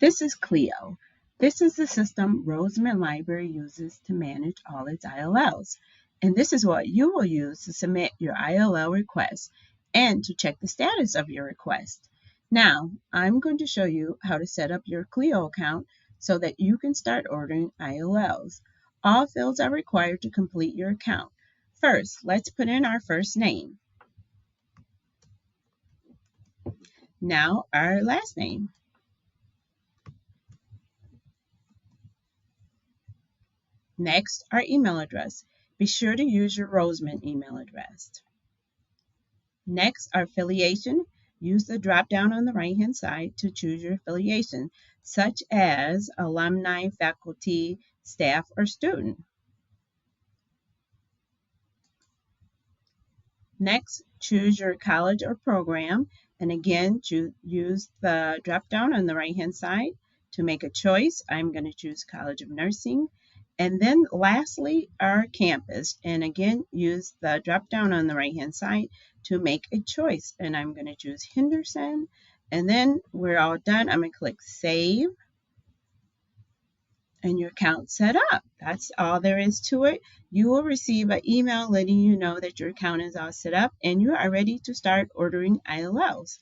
This is Clio. This is the system Roseman Library uses to manage all its ILLs. And this is what you will use to submit your ILL request and to check the status of your request. Now, I'm going to show you how to set up your Clio account so that you can start ordering ILLs. All fields are required to complete your account. First, let's put in our first name. Now, our last name. Next, our email address. Be sure to use your Roseman email address. Next, our affiliation. Use the drop-down on the right-hand side to choose your affiliation, such as alumni, faculty, staff, or student. Next, choose your college or program, and again, use the drop-down on the right-hand side to make a choice. I'm going to choose College of Nursing. And then lastly, our campus. And again, use the drop-down on the right-hand side to make a choice. And I'm going to choose Henderson. And then we're all done. I'm going to click Save. And your account's set up. That's all there is to it. You will receive an email letting you know that your account is all set up and you are ready to start ordering ILLs.